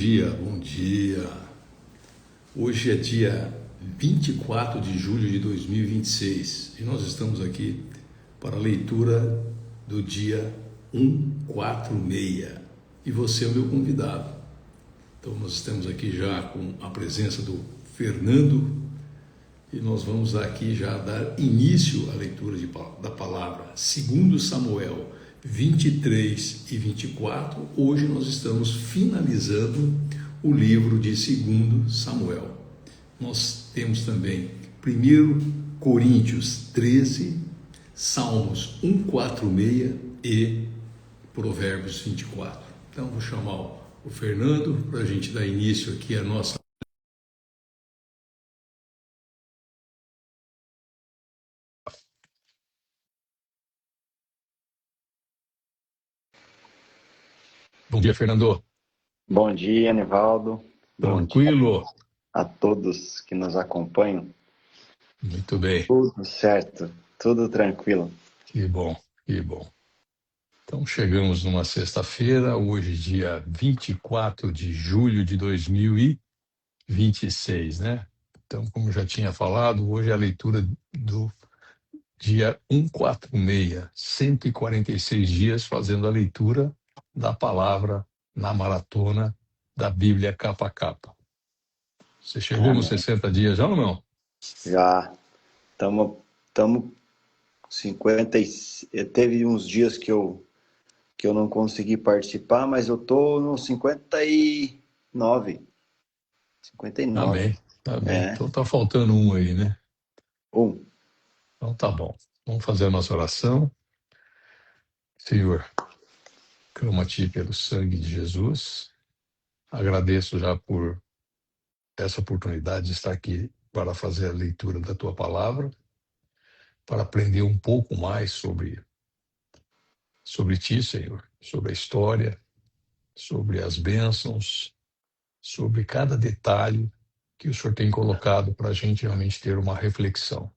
dia, bom dia. Hoje é dia 24 de julho de 2026 e nós estamos aqui para a leitura do dia 146 e você é o meu convidado. Então nós estamos aqui já com a presença do Fernando e nós vamos aqui já dar início à leitura da palavra. Segundo Samuel 23 e 24, hoje nós estamos finalizando o livro de 2 Samuel. Nós temos também 1 Coríntios 13, Salmos 146 e Provérbios 24. Então vou chamar o Fernando para a gente dar início aqui à nossa. Bom dia, Fernando. Bom dia, Nivaldo. Tranquilo? Bom dia a todos que nos acompanham. Muito bem. Tudo certo, tudo tranquilo. Que bom, que bom. Então chegamos numa sexta-feira, hoje dia 24 de julho de 2026, né? Então, como já tinha falado, hoje é a leitura do dia 146, 146 dias fazendo a leitura da palavra na maratona da Bíblia capa a capa. Você chegou nos 60 dias já ou não? Já estamos 50 teve uns dias que eu não consegui participar, mas eu tô no 59. 59. Tá bem. Então tá faltando um aí, né? Então tá bom. Vamos fazer a nossa oração. Senhor, clamo-a-ti pelo sangue de Jesus. Agradeço já por essa oportunidade de estar aqui para fazer a leitura da tua palavra, para aprender um pouco mais sobre ti, Senhor, sobre a história, sobre as bênçãos, sobre cada detalhe que o Senhor tem colocado para a gente realmente ter uma reflexão.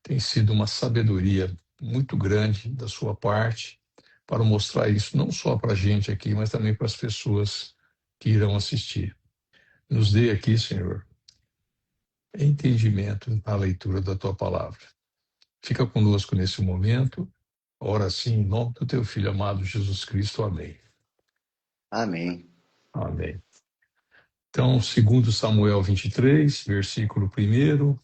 Tem sido uma sabedoria muito grande da sua parte para mostrar isso não só para a gente aqui, mas também para as pessoas que irão assistir. Nos dê aqui, Senhor, entendimento na leitura da tua palavra. Fica conosco nesse momento. Ora assim, em nome do teu Filho amado Jesus Cristo. Amém. Amém. Amém. Então, segundo Samuel 23, versículo 1,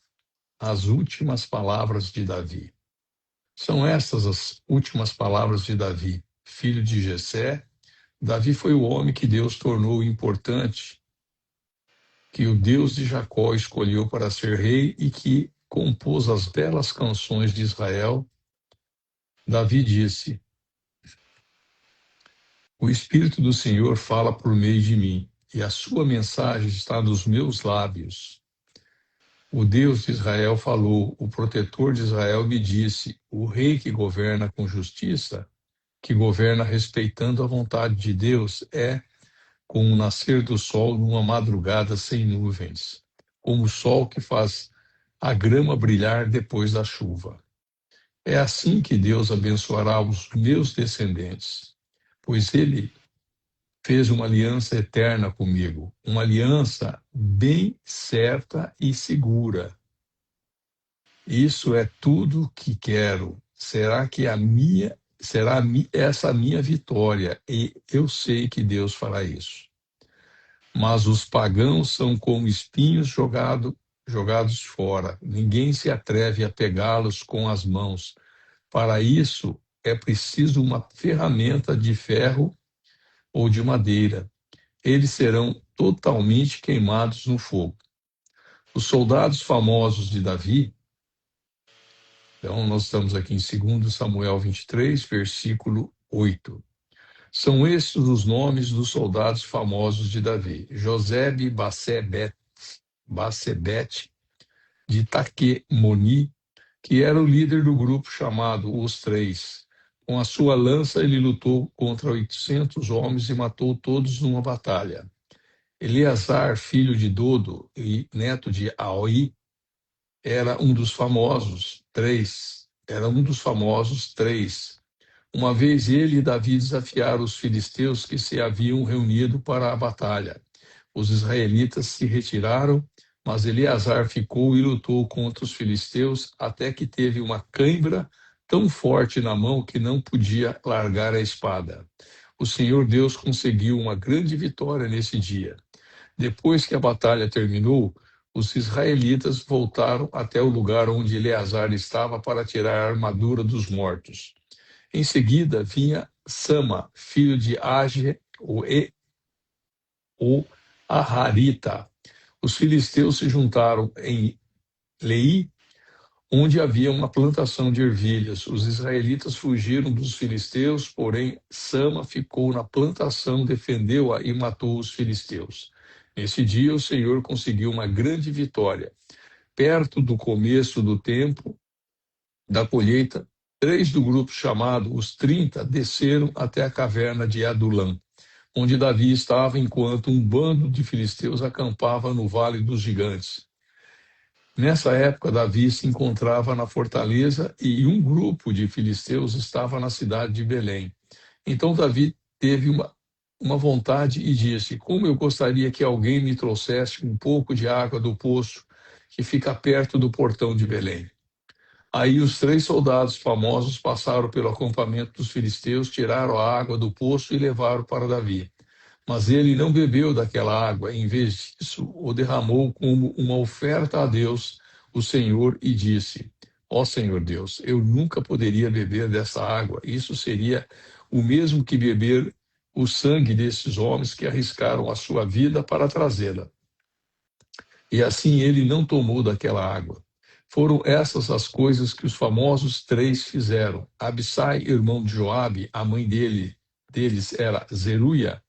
as últimas palavras de Davi. São estas as últimas palavras de Davi, filho de Jessé. Davi foi o homem que Deus tornou importante, que o Deus de Jacó escolheu para ser rei e que compôs as belas canções de Israel. Davi disse: o Espírito do Senhor fala por meio de mim, e a sua mensagem está nos meus lábios. O Deus de Israel falou, o protetor de Israel me disse, o rei que governa com justiça, que governa respeitando a vontade de Deus, é como o nascer do sol numa madrugada sem nuvens, como o sol que faz a grama brilhar depois da chuva. É assim que Deus abençoará os meus descendentes, pois ele fez uma aliança eterna comigo, uma aliança bem certa e segura. Isso é tudo que quero. Será essa a minha vitória, e eu sei que Deus fará isso. Mas os pagãos são como espinhos jogados fora. Ninguém se atreve a pegá-los com as mãos. Para isso, é preciso uma ferramenta de ferro ou de madeira. Eles serão totalmente queimados no fogo. Os soldados famosos de Davi, então nós estamos aqui em 2 Samuel 23, versículo 8. São estes os nomes dos soldados famosos de Davi: Josebe Basebete de Taquemoni, que era o líder do grupo chamado Os Três. Com a sua lança ele lutou contra 800 homens e matou todos numa batalha. Eleazar, filho de Dodo e neto de Aoi, era um dos famosos três. Uma vez ele e Davi desafiaram os filisteus que se haviam reunido para a batalha. Os israelitas se retiraram, mas Eleazar ficou e lutou contra os filisteus até que teve uma cãibra tão forte na mão que não podia largar a espada. O Senhor Deus conseguiu uma grande vitória nesse dia. Depois que a batalha terminou, os israelitas voltaram até o lugar onde Eleazar estava para tirar a armadura dos mortos. Em seguida vinha Sama, filho de Age, o Aharita. Os filisteus se juntaram em Lei, onde havia uma plantação de ervilhas. Os israelitas fugiram dos filisteus, porém Sama ficou na plantação, defendeu-a e matou os filisteus. Nesse dia o Senhor conseguiu uma grande vitória. Perto do começo do tempo da colheita, 3 do grupo chamado os 30 desceram até a caverna de Adulã, onde Davi estava enquanto um bando de filisteus acampava no Vale dos Gigantes. Nessa época, Davi se encontrava na fortaleza e um grupo de filisteus estava na cidade de Belém. Então Davi teve uma vontade e disse: como eu gostaria que alguém me trouxesse um pouco de água do poço que fica perto do portão de Belém. Aí os 3 soldados famosos passaram pelo acampamento dos filisteus, tiraram a água do poço e levaram para Davi. Mas ele não bebeu daquela água, em vez disso, o derramou como uma oferta a Deus, o Senhor, e disse: ó Senhor Deus, eu nunca poderia beber dessa água. Isso seria o mesmo que beber o sangue desses homens que arriscaram a sua vida para trazê-la. E assim ele não tomou daquela água. Foram essas as coisas que os famosos 3 fizeram. Abissai, irmão de Joabe, a mãe deles era Zeruia,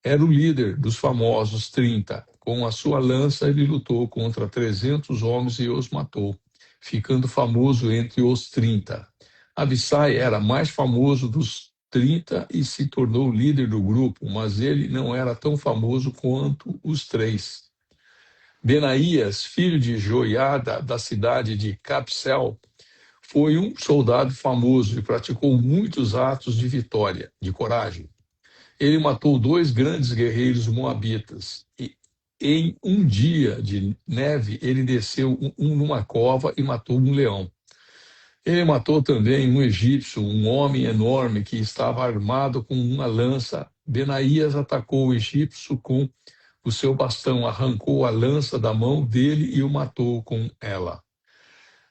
era o líder dos famosos 30. Com a sua lança ele lutou contra 300 homens e os matou, ficando famoso entre os 30. Abissai era mais famoso dos 30 e se tornou líder do grupo, mas ele não era tão famoso quanto os 3. Benaías, filho de Joiada, da cidade de Capsel, foi um soldado famoso e praticou muitos atos de vitória, de coragem. Ele matou 2 grandes guerreiros moabitas. E em um dia de neve, ele desceu numa cova e matou um leão. Ele matou também um egípcio, um homem enorme que estava armado com uma lança. Benaías atacou o egípcio com o seu bastão, arrancou a lança da mão dele e o matou com ela.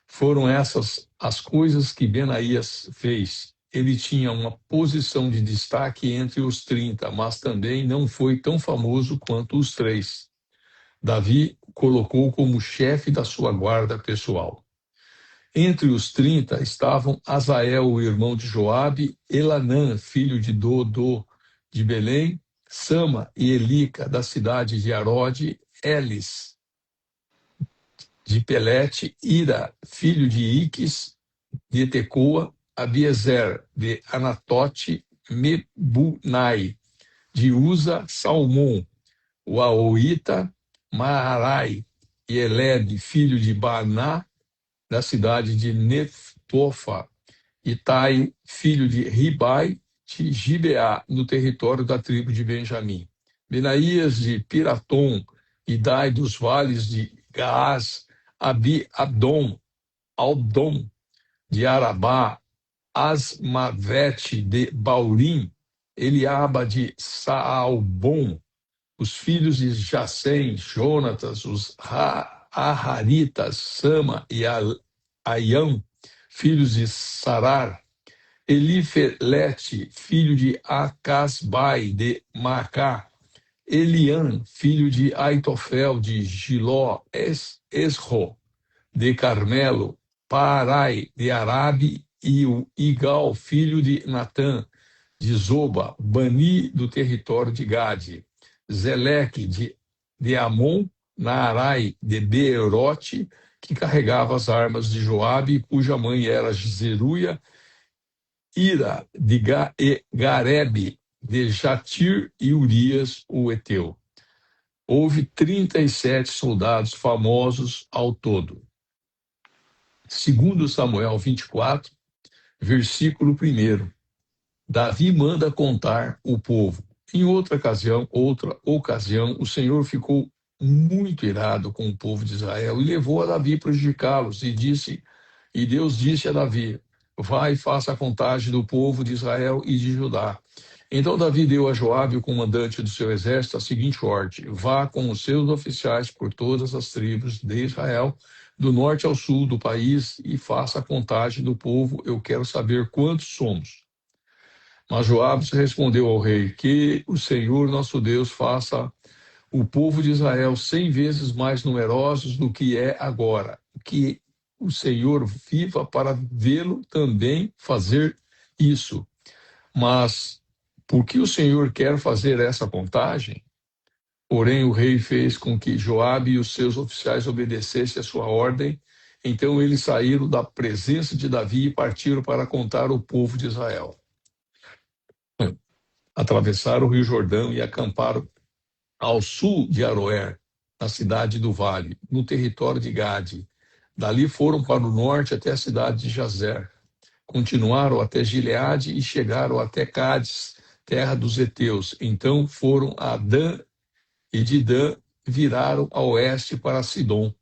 Foram essas as coisas que Benaías fez. Ele tinha uma posição de destaque entre os 30, mas também não foi tão famoso quanto os 3. Davi o colocou como chefe da sua guarda pessoal. Entre os 30 estavam Azael, o irmão de Joabe, Elanã, filho de Dodô de Belém, Sama e Elica, da cidade de Arode, Elis, de Pelete, Ira, filho de Iques, de Tecoa, Abiezer, de Anatote, Mebunai, de Uza, Salmão, o Aoita, Maarai, e Eled, filho de Baná, da cidade de Netofa, Itai, filho de Ribai, de Gibeá, no território da tribo de Benjamim. Benaías de Piratom, Idai dos vales de Gaás, Abi-Abdom, Aldom, de Arabá, Asmavete de Baurim, Eliaba de Saalbom, os filhos de Jacém, Jonatas, os Aharitas, Sama e Aiam, filhos de Sarar, Elifelete, filho de Acasbai de Macá, Eliam, filho de Aitofel de Giló, Esro, de Carmelo, Parai, de Arabe, e o Igal, filho de Natã, de Zoba, Bani, do território de Gade, Zeleque, de Amon, Naarai, de Beerote, que carregava as armas de Joabe, cuja mãe era Zeruia, Ira, de Garebe, de Jatir e Urias, o Eteu. Houve 37 soldados famosos ao todo. Segundo Samuel 24, versículo 1. Davi manda contar o povo. Em outra ocasião, o Senhor ficou muito irado com o povo de Israel e levou a Davi prejudicá-los e Deus disse a Davi: vai e faça a contagem do povo de Israel e de Judá. Então Davi deu a Joabe, o comandante do seu exército, a seguinte ordem: vá com os seus oficiais por todas as tribos de Israel, do norte ao sul do país, e faça a contagem do povo. Eu quero saber quantos somos. Mas Joabe respondeu ao rei: que o Senhor nosso Deus faça o povo de Israel 100 vezes mais numerosos do que é agora. Que o Senhor viva para vê-lo também fazer isso. Mas por que o Senhor quer fazer essa contagem? Porém, o rei fez com que Joabe e os seus oficiais obedecessem a sua ordem. Então eles saíram da presença de Davi e partiram para contar o povo de Israel. Atravessaram o rio Jordão e acamparam ao sul de Aroer, na cidade do vale, no território de Gade. Dali foram para o norte até a cidade de Jazer. Continuaram até Gileade e chegaram até Cádiz, terra dos heteus. Então foram a Dan e de Dan viraram a oeste para Sidom.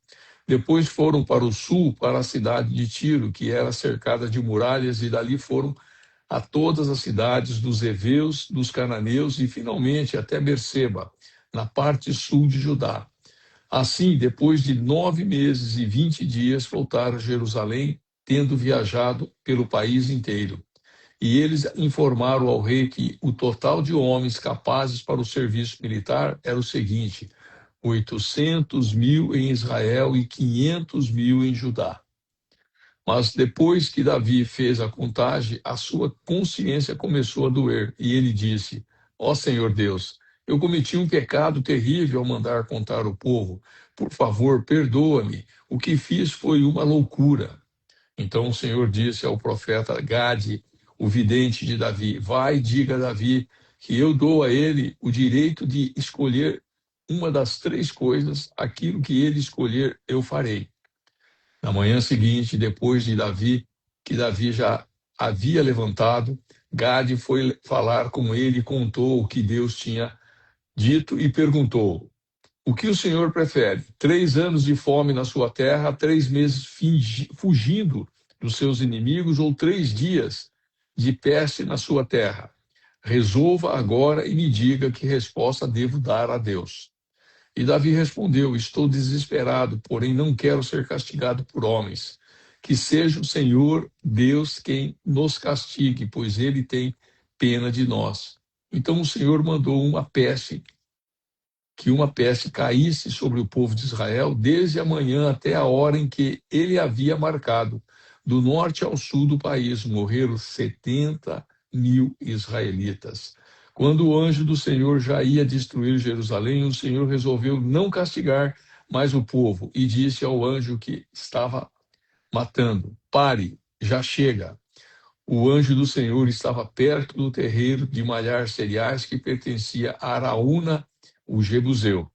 Depois foram para o sul, para a cidade de Tiro, que era cercada de muralhas, e dali foram a todas as cidades dos heveus, dos cananeus e finalmente até Berseba, na parte sul de Judá. Assim, depois de 9 meses e 20 dias, voltaram a Jerusalém, tendo viajado pelo país inteiro. E eles informaram ao rei que o total de homens capazes para o serviço militar era o seguinte: 800.000 em Israel e 500.000 em Judá. Mas depois que Davi fez a contagem, a sua consciência começou a doer, e ele disse: ó Senhor Deus, eu cometi um pecado terrível ao mandar contar o povo. Por favor, perdoa-me. O que fiz foi uma loucura. Então o Senhor disse ao profeta Gade, o vidente de Davi: vai e diga a Davi que eu dou a ele o direito de escolher uma das 3 coisas, aquilo que ele escolher eu farei. Na manhã seguinte, depois de que Davi já havia levantado, Gade foi falar com ele e contou o que Deus tinha dito e perguntou: o que o Senhor prefere? 3 anos de fome na sua terra, 3 meses fugindo dos seus inimigos, ou 3 dias de peste na sua terra? Resolva agora e me diga que resposta devo dar a Deus. E Davi respondeu: estou desesperado, porém não quero ser castigado por homens. Que seja o Senhor Deus quem nos castigue, pois ele tem pena de nós. Então o Senhor mandou que uma peste caísse sobre o povo de Israel desde a manhã até a hora em que ele havia marcado. Do norte ao sul do país morreram 70.000 israelitas. Quando o anjo do Senhor já ia destruir Jerusalém, o Senhor resolveu não castigar mais o povo e disse ao anjo que estava matando: pare, já chega. O anjo do Senhor estava perto do terreiro de malhar cereais que pertencia a Araúna, o Jebuseu.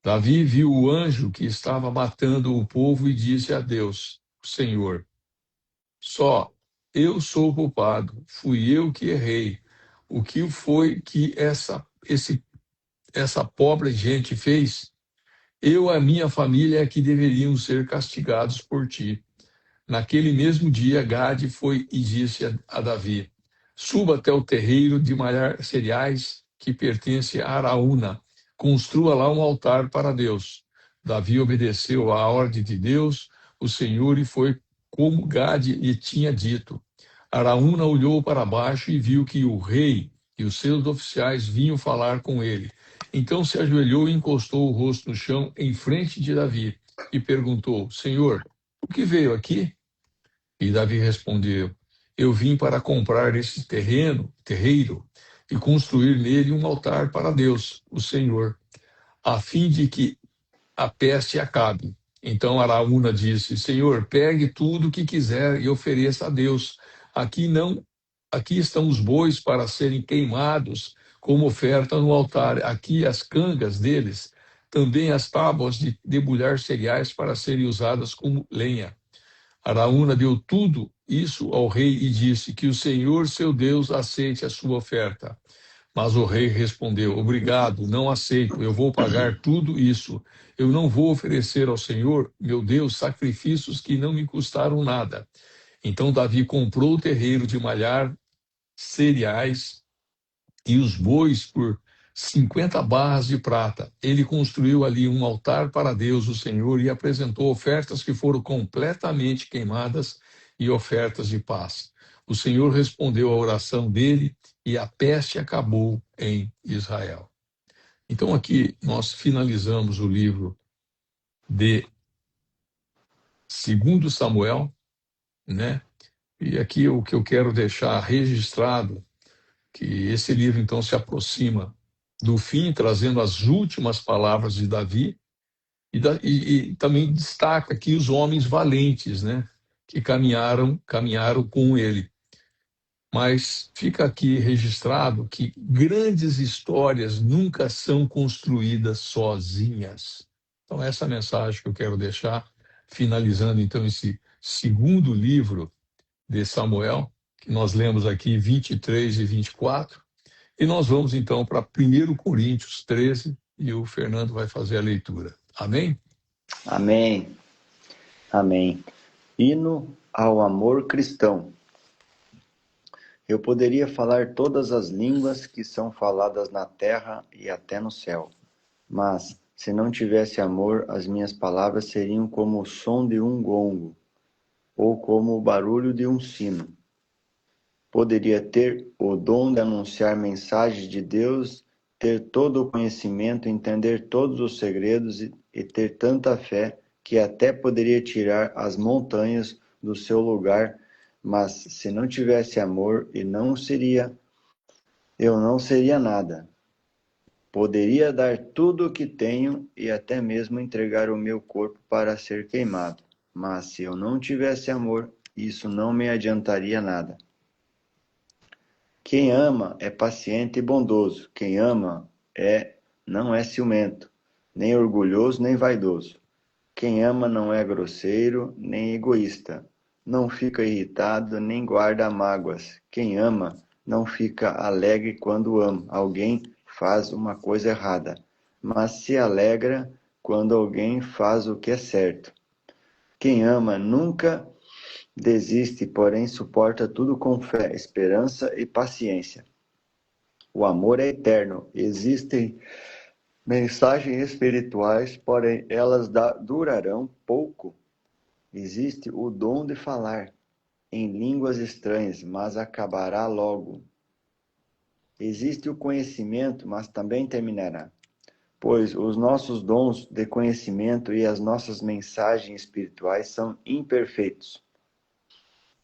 Davi viu o anjo que estava matando o povo e disse a Deus, o Senhor: só eu sou culpado, fui eu que errei. O que foi que essa pobre gente fez? Eu e a minha família é que deveriam ser castigados por ti. Naquele mesmo dia, Gade foi e disse a Davi: suba até o terreiro de malhar cereais que pertence a Araúna. Construa lá um altar para Deus. Davi obedeceu à ordem de Deus, o Senhor, e foi como Gade lhe tinha dito. Araúna olhou para baixo e viu que o rei e os seus oficiais vinham falar com ele. Então se ajoelhou e encostou o rosto no chão em frente de Davi e perguntou: Senhor, o que veio aqui? E Davi respondeu: eu vim para comprar esse terreiro, e construir nele um altar para Deus, o Senhor, a fim de que a peste acabe. Então Araúna disse: Senhor, pegue tudo o que quiser e ofereça a Deus. Aqui estão os bois para serem queimados como oferta no altar. Aqui as cangas deles, também as tábuas de debulhar cereais para serem usadas como lenha. Araúna deu tudo isso ao rei e disse: que o Senhor, seu Deus, aceite a sua oferta. Mas o rei respondeu: obrigado, não aceito, eu vou pagar tudo isso. Eu não vou oferecer ao Senhor, meu Deus, sacrifícios que não me custaram nada. Então Davi comprou o terreiro de malhar cereais e os bois por 50 barras de prata. Ele construiu ali um altar para Deus, o Senhor, e apresentou ofertas que foram completamente queimadas e ofertas de paz. O Senhor respondeu à oração dele e a peste acabou em Israel. Então aqui nós finalizamos o livro de 2 Samuel, né? E aqui o que eu quero deixar registrado que esse livro então se aproxima do fim, trazendo as últimas palavras de Davi e também destaca aqui os homens valentes, né, que caminharam com ele. Mas fica aqui registrado que grandes histórias nunca são construídas sozinhas. Então essa é a mensagem que eu quero deixar, finalizando então esse segundo livro de Samuel, que nós lemos aqui 23 e 24. E nós vamos então para 1 Coríntios 13 e o Fernando vai fazer a leitura. Amém? Amém. Amém. Hino ao amor cristão. Eu poderia falar todas as línguas que são faladas na terra e até no céu, mas se não tivesse amor, as minhas palavras seriam como o som de um gongo ou como o barulho de um sino. Poderia ter o dom de anunciar mensagens de Deus, ter todo o conhecimento, entender todos os segredos e ter tanta fé que até poderia tirar as montanhas do seu lugar, mas se não tivesse amor, eu não seria nada. Poderia dar tudo o que tenho e até mesmo entregar o meu corpo para ser queimado, mas se eu não tivesse amor, isso não me adiantaria nada. Quem ama é paciente e bondoso. Quem ama não é ciumento, nem orgulhoso, nem vaidoso. Quem ama não é grosseiro, nem egoísta. Não fica irritado, nem guarda mágoas. Quem ama não fica alegre quando alguém faz uma coisa errada, mas se alegra quando alguém faz o que é certo. Quem ama nunca desiste, porém suporta tudo com fé, esperança e paciência. O amor é eterno. Existem mensagens espirituais, porém elas durarão pouco. Existe o dom de falar em línguas estranhas, mas acabará logo. Existe o conhecimento, mas também terminará. Pois os nossos dons de conhecimento e as nossas mensagens espirituais são imperfeitos.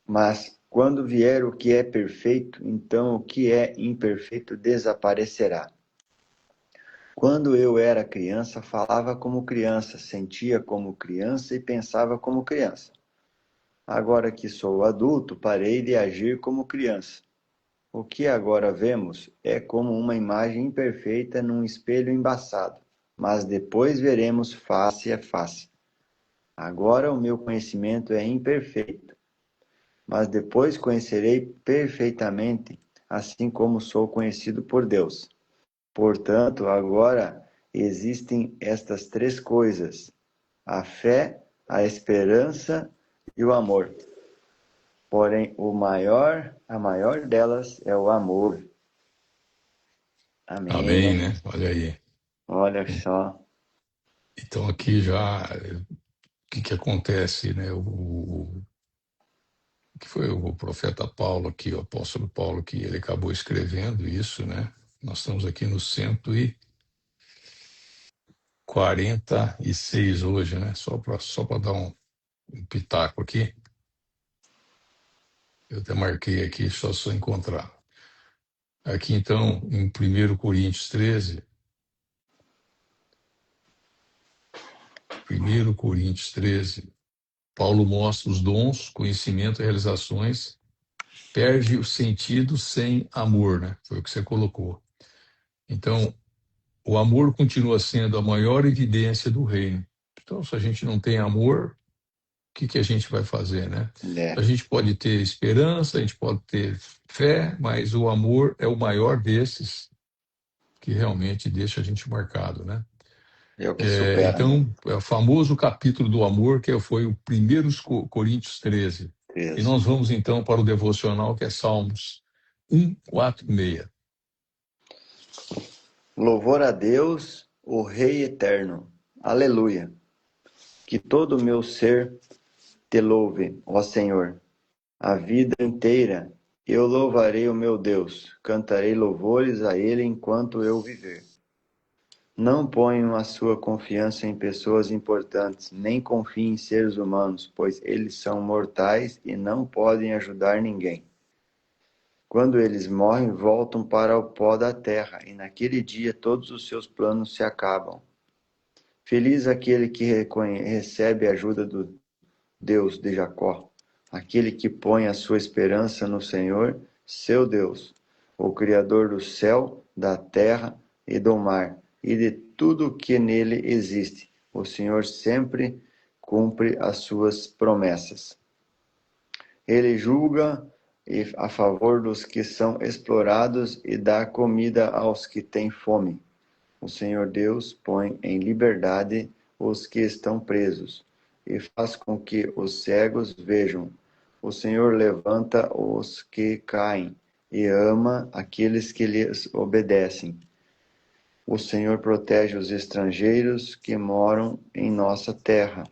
Mas quando vier o que é perfeito, então o que é imperfeito desaparecerá. Quando eu era criança, falava como criança, sentia como criança e pensava como criança. Agora que sou adulto, parei de agir como criança. O que agora vemos é como uma imagem imperfeita num espelho embaçado, mas depois veremos face a face. Agora o meu conhecimento é imperfeito, mas depois conhecerei perfeitamente, assim como sou conhecido por Deus. Portanto, agora existem estas três coisas: a fé, a esperança e o amor. Porém, a maior delas é o amor. Amém, Amém, né? né? Olha aí. Olha só. Então aqui já o que acontece, né? Que foi o profeta Paulo aqui, o apóstolo Paulo, que ele acabou escrevendo isso, né? Nós estamos aqui no 146 hoje, né? Só para dar um pitaco aqui. Eu até marquei aqui, só encontrar. Aqui então, em 1 Coríntios 13, 1 Coríntios 13, Paulo mostra os dons, conhecimento e realizações, perde o sentido sem amor, né? Foi o que você colocou. Então, o amor continua sendo a maior evidência do reino. Então, se a gente não tem amor, o que a gente vai fazer, né? A É, gente pode ter esperança, a gente pode ter fé, mas o amor é o maior desses, que realmente deixa a gente marcado, né? É o que supera, né? Então, é o famoso capítulo do amor, que foi o 1 Coríntios 13. E 13. nós vamos então para o devocional, que é Salmos 1, 4 e 6. Louvor a Deus, o Rei eterno. Aleluia. Que todo o meu ser te louve, ó Senhor. A vida inteira eu louvarei o meu Deus. Cantarei louvores a Ele enquanto eu viver. Não ponham a sua confiança em pessoas importantes, nem confiem em seres humanos, pois eles são mortais e não podem ajudar ninguém. Quando eles morrem, voltam para o pó da terra, e naquele dia todos os seus planos se acabam. Feliz aquele que recebe a ajuda do Deus de Jacó, aquele que põe a sua esperança no Senhor, seu Deus, o Criador do céu, da terra e do mar, e de tudo o que nele existe. O Senhor sempre cumpre as suas promessas. Ele julga a favor dos que são explorados e dá comida aos que têm fome. O Senhor Deus põe em liberdade os que estão presos e faz com que os cegos vejam. O Senhor levanta os que caem e ama aqueles que lhes obedecem. O Senhor protege os estrangeiros que moram em nossa terra.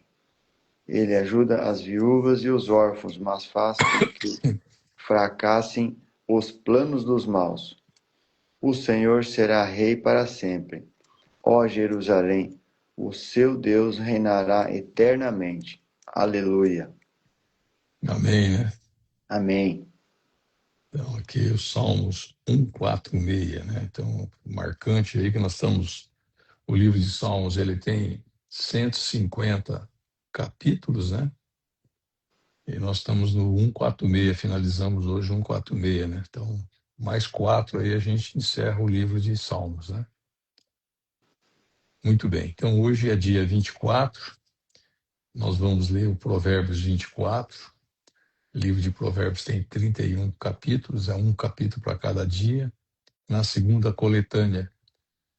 Ele ajuda as viúvas e os órfãos, mas faz com que fracassem os planos dos maus. O Senhor será rei para sempre. Ó Jerusalém, o seu Deus reinará eternamente. Aleluia. Amém, né? Amém. Então, aqui os Salmos 1, 4 e 6, né? Então, marcante aí que nós estamos... O livro de Salmos, ele tem 150 capítulos, né? E nós estamos no 146, finalizamos hoje 146, né? Então, mais 4 aí a gente encerra o livro de Salmos, né? Muito bem. Então, hoje é dia 24, nós vamos ler o Provérbios 24. O livro de Provérbios tem 31 capítulos, é um capítulo para cada dia. Na segunda coletânea,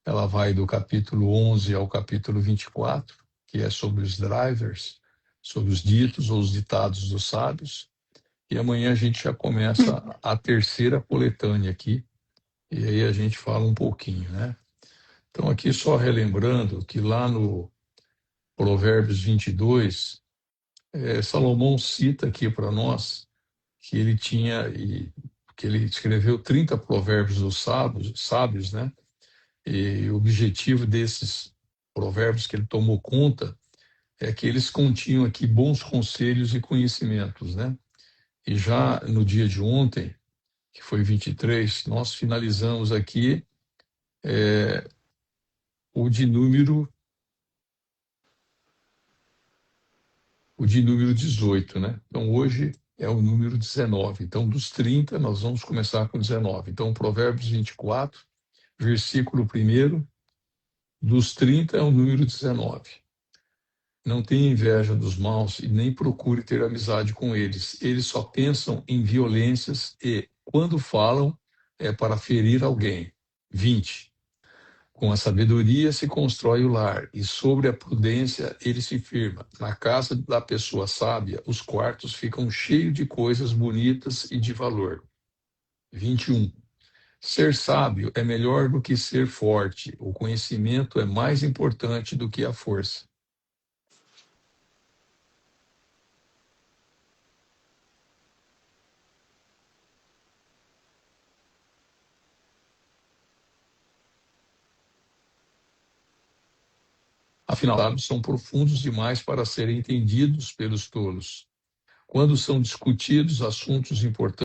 ela vai do capítulo 11 ao capítulo 24, que é sobre os drivers, sobre os ditos ou os ditados dos sábios. E amanhã a gente já começa a terceira coletânea aqui, e aí a gente fala um pouquinho, né? Então, aqui só relembrando que lá no Provérbios 22, Salomão cita aqui para nós que ele tinha, que ele escreveu 30 provérbios dos sábios, né? E o objetivo desses provérbios que ele tomou conta é que eles continham aqui bons conselhos e conhecimentos, né? E já no dia de ontem, que foi 23, nós finalizamos aqui o de número 18, né? Então hoje é o número 19. Então dos 30 nós vamos começar com 19. Então Provérbios 24, versículo 1, dos 30 é o número 19. Não tenha inveja dos maus e nem procure ter amizade com eles. Eles só pensam em violências e, quando falam, é para ferir alguém. 20. Com a sabedoria se constrói o lar, e sobre a prudência ele se firma. Na casa da pessoa sábia, os quartos ficam cheios de coisas bonitas e de valor. 21. Ser sábio é melhor do que ser forte. O conhecimento é mais importante do que a força. Afinal, sábios são profundos demais para serem entendidos pelos tolos. Quando são discutidos assuntos importantes,